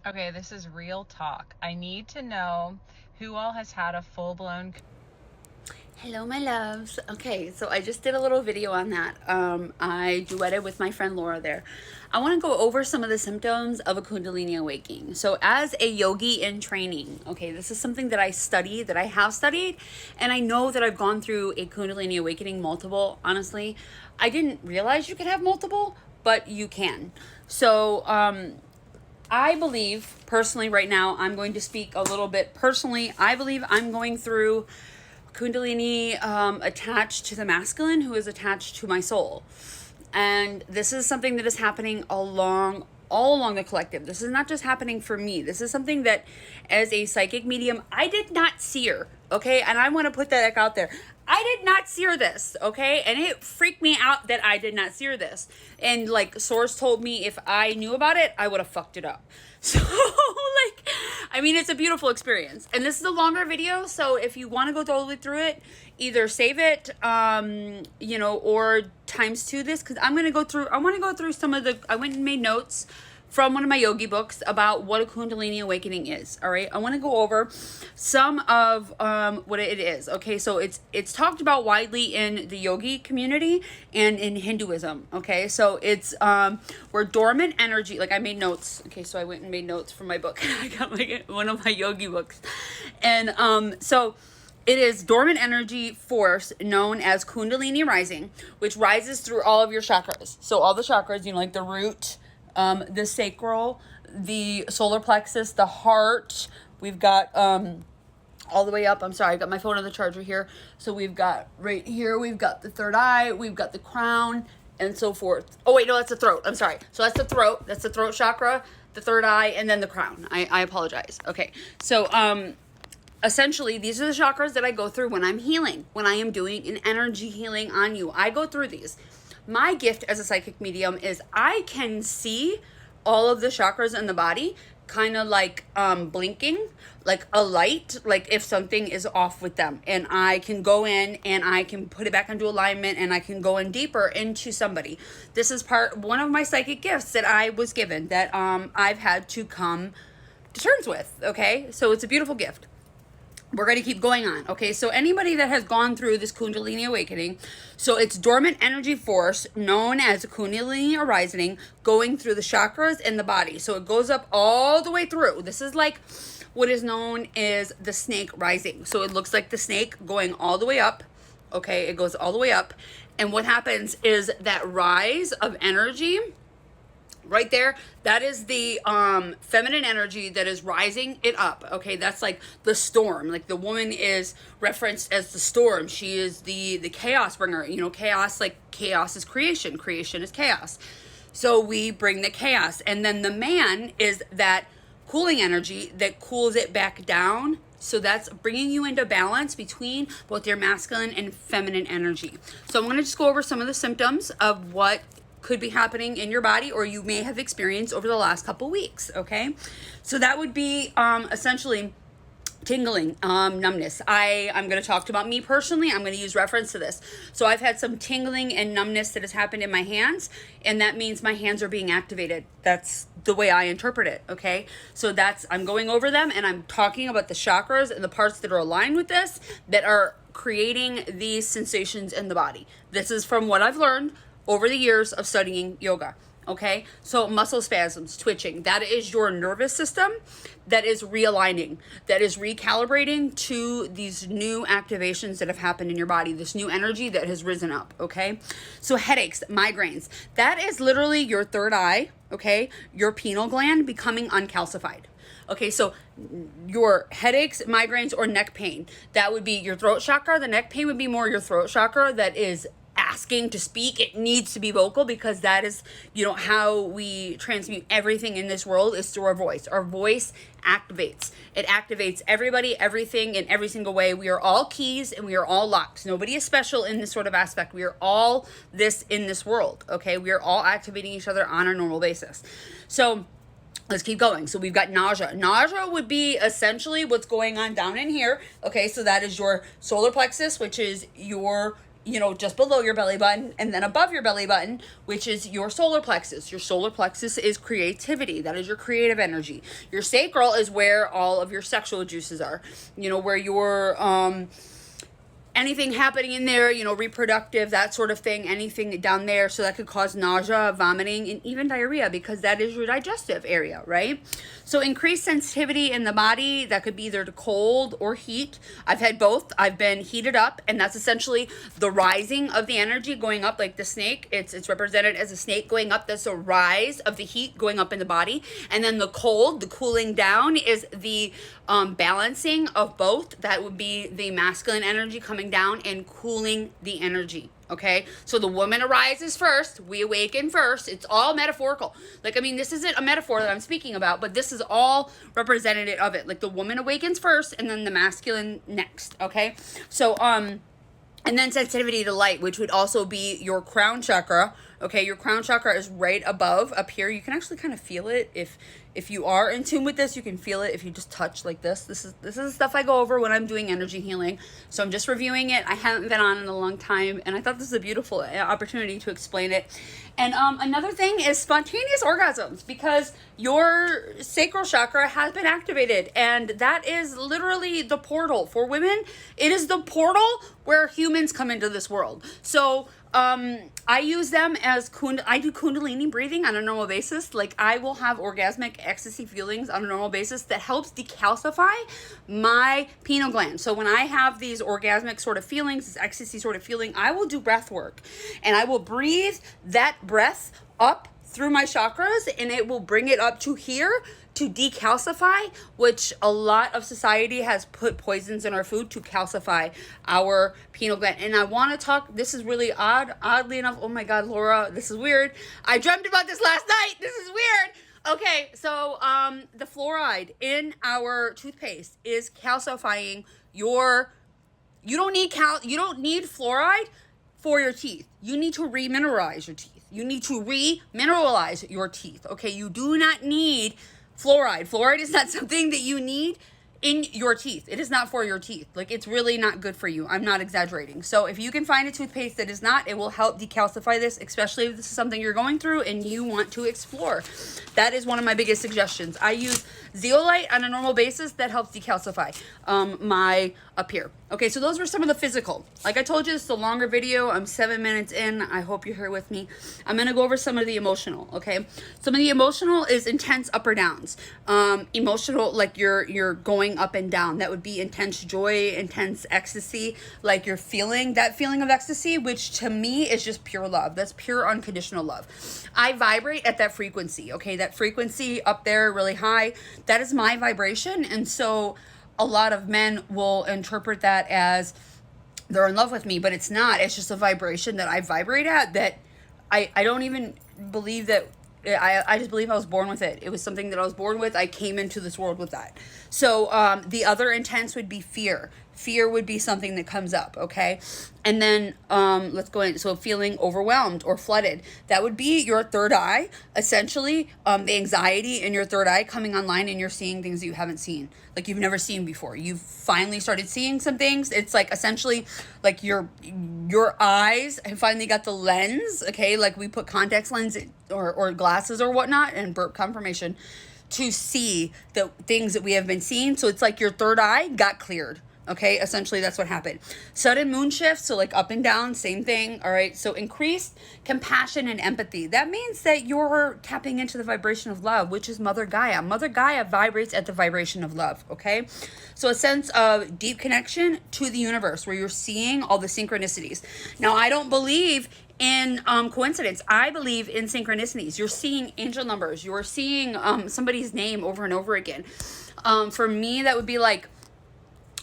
Okay, this is real talk. I need to know who all has had a full-blown. Hello, my loves. Okay, so I just did a little video on that. I duetted with my friend Laura there. I want to go over some of the symptoms of a kundalini awakening. So as a yogi in training, okay, this is something that I study, that I have studied, and I know that I've gone through a kundalini awakening multiple. Honestly, I didn't realize you could have multiple, but you can. So, I believe personally right now, I'm going to speak a little bit personally. I believe I'm going through Kundalini attached to the masculine who is attached to my soul. And this is something that is happening all along the collective. This is not just happening for me. This is something that as a psychic medium, I did not seer, okay? And I want to put that out there. I did not seer this, okay? And it freaked me out that I did not seer this. And like Source told me if I knew about it, I would have fucked it up. So like, I mean, it's a beautiful experience. And this is a longer video, so if you want to go totally through it, either save it, or times two this, because I want to go through some of I went and made notes from one of my yogi books about what a kundalini awakening is. All right, I want to go over some of what it is. Okay, so it's talked about widely in the yogi community and in Hinduism. Okay, so it's where dormant energy, like I made notes. Okay, so I went and made notes from my book. I got one of my yogi books, and so it is dormant energy force known as kundalini rising, which rises through all of your chakras. So all the chakras, like the root, the sacral, the solar plexus, the heart. We've got all the way up. I'm sorry, I got my phone on the charger here. So we've got right here, we've got the third eye, we've got the crown, and so forth. Oh wait, no, that's the throat. I'm sorry. So that's the throat. That's the throat chakra, the third eye, and then the crown. I apologize. Okay. So essentially, these are the chakras that I go through when I'm healing, when I am doing an energy healing on you. I go through these. My gift as a psychic medium is I can see all of the chakras in the body kind of like blinking, like a light, like if something is off with them. And I can go in and I can put it back into alignment and I can go in deeper into somebody. This is one of my psychic gifts that I was given that I've had to come to terms with, okay? So it's a beautiful gift. We're going to keep going on. Okay, so anybody that has gone through this kundalini awakening, so it's dormant energy force known as kundalini arising going through the chakras in the body. So it goes up all the way through. This is like what is known as the snake rising. So it looks like the snake going all the way up. Okay, it goes all the way up. And what happens is that rise of energy right there, that is the feminine energy that is rising it up. Okay, that's like the storm. Like the woman is referenced as the storm. She is the chaos bringer. Chaos, like chaos is creation. Creation is chaos. So we bring the chaos. And then the man is that cooling energy that cools it back down. So that's bringing you into balance between both your masculine and feminine energy. So I'm going to just go over some of the symptoms of what could be happening in your body or you may have experienced over the last couple weeks, okay? So that would be essentially tingling, numbness. I'm going to talk about me personally. I'm going to use reference to this. So I've had some tingling and numbness that has happened in my hands, and that means my hands are being activated. That's the way I interpret it, okay? So I'm going over them, and I'm talking about the chakras and the parts that are aligned with this that are creating these sensations in the body. This is from what I've learned over the years of studying yoga. Okay, so muscle spasms, twitching, that is your nervous system that is realigning, that is recalibrating to these new activations that have happened in your body, this new energy that has risen up, okay? So headaches, migraines, that is literally your third eye, okay? Your pineal gland becoming uncalcified. Okay, so your headaches, migraines, or neck pain, that would be your throat chakra. The neck pain would be more your throat chakra that is asking to speak. It needs to be vocal because that is, how we transmute everything in this world is through our voice. Our voice activates. It activates everybody, everything in every single way. We are all keys and we are all locks. Nobody is special in this sort of aspect. We are all this in this world, okay? We are all activating each other on a normal basis. So let's keep going. So we've got nausea. Nausea would be essentially what's going on down in here. Okay, so that is your solar plexus, which is your just below your belly button and then above your belly button, which is your solar plexus. Your solar plexus is creativity. That is your creative energy. Your sacral is where all of your sexual juices are, where your, anything happening in there, reproductive, that sort of thing, anything down there. So that could cause nausea, vomiting, and even diarrhea, because that is your digestive area, right? So increased sensitivity in the body, that could be either to cold or heat. I've had both. I've been heated up, and that's essentially the rising of the energy going up, like the snake. It's represented as a snake going up. That's a rise of the heat going up in the body. And then the cold, the cooling down, is the balancing of both. That would be the masculine energy coming down and cooling the energy. Okay, so the woman arises first, we awaken first. It's all metaphorical. This isn't a metaphor that I'm speaking about, but this is all representative of it. Like, the woman awakens first and then the masculine next. Okay, so and then sensitivity to light, which would also be your crown chakra. Okay, your crown chakra is right above, up here. You can actually kind of feel it. If you are in tune with this, you can feel it if you just touch like this. This is the stuff I go over when I'm doing energy healing. So I'm just reviewing it. I haven't been on in a long time, and I thought this was a beautiful opportunity to explain it. And another thing is spontaneous orgasms, because your sacral chakra has been activated, and that is literally the portal for women. It is the portal where humans come into this world. So I use them as I do kundalini breathing on a normal basis. Like, I will have orgasmic ecstasy feelings on a normal basis that helps decalcify my pineal gland. So when I have these orgasmic sort of feelings, this ecstasy sort of feeling, I will do breath work, and I will breathe that breath up through my chakras, and it will bring it up to here to decalcify, which a lot of society has put poisons in our food to calcify our pineal gland. And I want to talk, this is really oddly enough, oh my God, Laura, this is weird. I dreamt about this last night. This is weird. Okay, so the fluoride in our toothpaste is calcifying you don't need fluoride for your teeth. You need to remineralize your teeth. You need to remineralize your teeth. Okay, you do not need fluoride. Fluoride is not something that you need in your teeth. It is not for your teeth. Like, it's really not good for you. I'm not exaggerating. So if you can find a toothpaste that is not, it will help decalcify this, especially if this is something you're going through and you want to explore. That is one of my biggest suggestions. I use zeolite on a normal basis. That helps decalcify my up here. Okay, so those were some of the physical. Like I told you, this is a longer video. I'm 7 minutes in. I hope you're here with me. I'm going to go over some of the emotional, okay? Some of the emotional is intense up or downs. Emotional, like you're going up and down. That would be intense joy, intense ecstasy, like you're feeling that feeling of ecstasy, which to me is just pure love. That's pure unconditional love. I vibrate at that frequency, okay? That frequency up there really high, that is my vibration. And so a lot of men will interpret that as they're in love with me, but it's not. It's just a vibration that I vibrate at, that I don't even believe that. I just believe I was born with it. It was something that I was born with. I came into this world with that. So the other intense would be fear. Fear would be something that comes up, okay? And then let's go in. So feeling overwhelmed or flooded. That would be your third eye, essentially. The anxiety in your third eye coming online, and you're seeing things that you haven't seen, like you've never seen before. You've finally started seeing some things. It's like essentially like your eyes have finally got the lens, okay? Like we put contact lens or glasses or whatnot, and burp confirmation, to see the things that we have been seeing. So it's like your third eye got cleared. Okay, essentially that's what happened. Sudden moon shifts, so like up and down, same thing. All right, so increased compassion and empathy. That means that you're tapping into the vibration of love, which is Mother Gaia. Mother Gaia vibrates at the vibration of love, okay? So a sense of deep connection to the universe, where you're seeing all the synchronicities. Now, I don't believe in coincidence. I believe in synchronicities. You're seeing angel numbers. You're seeing somebody's name over and over again. For me, that would be like,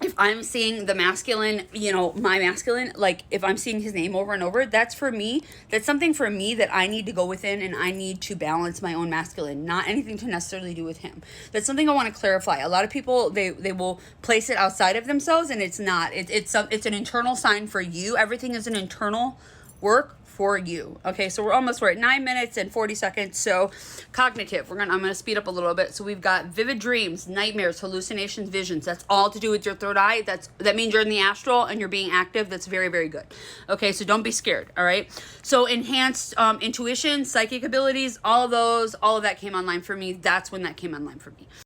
if I'm seeing the masculine, my masculine, like if I'm seeing his name over and over, that's for me. That's something for me that I need to go within, and I need to balance my own masculine, not anything to necessarily do with him. That's something I want to clarify. A lot of people, they will place it outside of themselves, and it's not. It's an internal sign for you. Everything is an internal work for you. Okay, so we're at 9 minutes and 40 seconds. So cognitive, I'm gonna speed up a little bit. So we've got vivid dreams, nightmares, hallucinations, visions. That's all to do with your third eye. That means you're in the astral and you're being active. That's very, very good. Okay, so don't be scared. All right. So enhanced intuition, psychic abilities, all of that came online for me. That's when that came online for me.